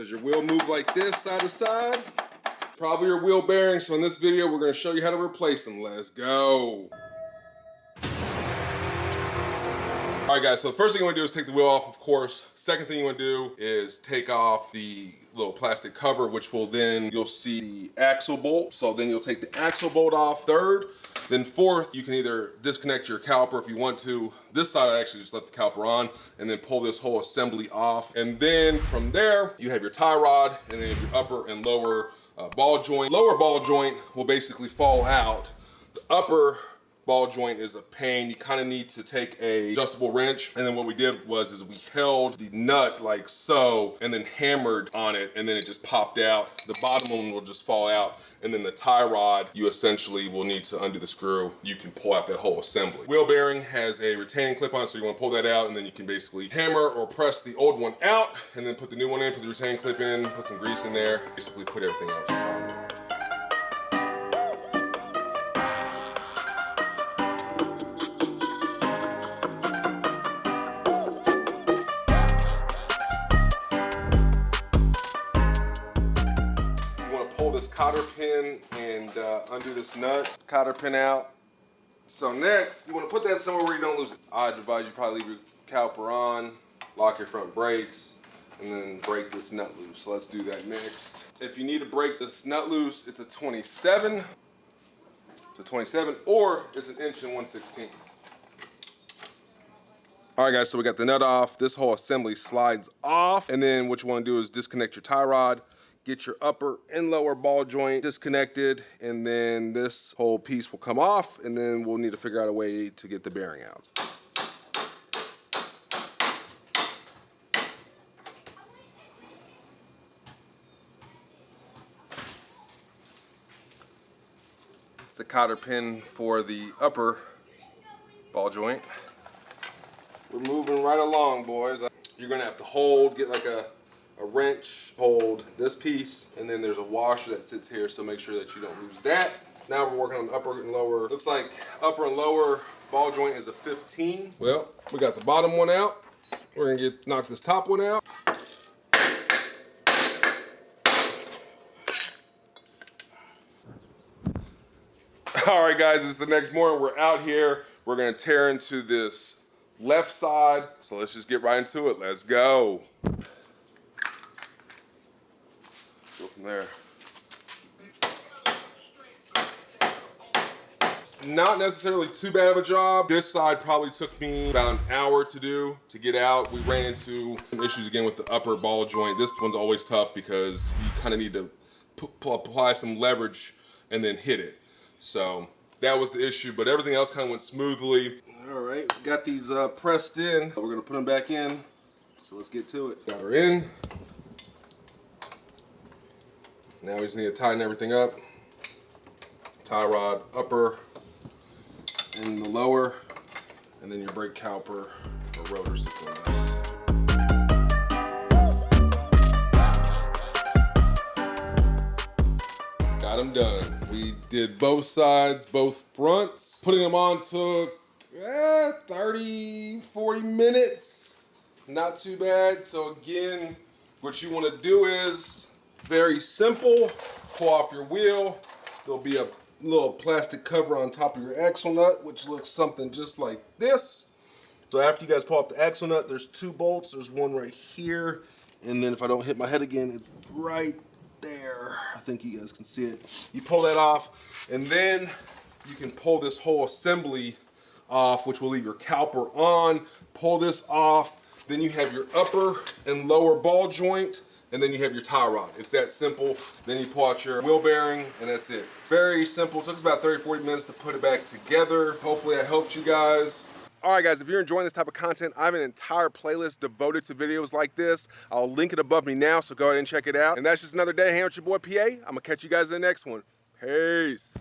Does your wheel move like this, side to side? Probably your wheel bearing, so in this video, we're gonna show you how to replace them. Let's go. All right, guys, so the first thing you wanna do is take the wheel off, of course. Second thing you wanna do is take off the little plastic cover, which will then, you'll see the axle bolt. So then you'll take the axle bolt off. Third, then fourth, you can either disconnect your caliper if you want to. This side, I actually just left the caliper on and then pull this whole assembly off. And then from there, you have your tie rod and then your upper and lower ball joint. Lower ball joint will basically fall out. The upper ball joint is a pain. You kind of need to take a adjustable wrench. And then what we did was we held the nut like so and then hammered on it and then it just popped out. The bottom one will just fall out. And then the tie rod, you essentially will need to undo the screw. You can pull out that whole assembly. Wheel bearing has a retaining clip on it, so you want to pull that out and then you can basically hammer or press the old one out and then put the new one in, put the retaining clip in, put some grease in there, basically put everything else on. Pull this cotter pin and undo this nut, cotter pin out. So next, you want to put that somewhere where you don't lose it. I'd advise you probably leave your caliper on, lock your front brakes, and then break this nut loose. So let's do that next. If you need to break this nut loose, it's a 27. It's a 27, or it's 1 1/16". All right, guys, so we got the nut off. This whole assembly slides off, and then what you want to do is disconnect your tie rod, get your upper and lower ball joint disconnected, and then this whole piece will come off, and then we'll need to figure out a way to get the bearing out. It's the cotter pin for the upper ball joint. We're moving right along, boys. You're gonna have to get like a wrench, hold this piece, and then there's a washer that sits here, so make sure that you don't lose that. Now we're working on the upper and lower. Looks like upper and lower ball joint is a 15. Well, we got the bottom one out. We're gonna knock this top one out. All right, guys, it's the next morning. We're out here. We're gonna tear into this left side. So let's just get right into it. Let's go. Go from there. Not necessarily too bad of a job. This side probably took me about an hour to get out. We ran into some issues again with the upper ball joint. This one's always tough because you kind of need to apply some leverage and then hit it. So that was the issue, but everything else kind of went smoothly. All right, got these pressed in. We're gonna put them back in. So let's get to it. Got her in. Now we just need to tighten everything up. Tie rod upper and the lower, and then your brake caliper or rotor sits on this. Got them done. We did both sides, both fronts. Putting them on took 30, 40 minutes. Not too bad. So again, what you want to do is very simple. Pull off your wheel. There'll be a little plastic cover on top of your axle nut, which looks something just like this. So after you guys pull off the axle nut, there's 2 bolts. There's one right here, and then if I don't hit my head again, it's right there. I think you guys can see it. You pull that off, and then you can pull this whole assembly off, which will leave your caliper on. Pull this off. Then you have your upper and lower ball joint, and then you have your tie rod. It's that simple. Then you pull out your wheel bearing, and that's it. Very simple. It took us about 30, 40 minutes to put it back together. Hopefully I helped you guys. All right, guys, if you're enjoying this type of content, I have an entire playlist devoted to videos like this. I'll link it above me now, so go ahead and check it out. And that's just another day hanging with your boy PA. I'm gonna catch you guys in the next one. Peace.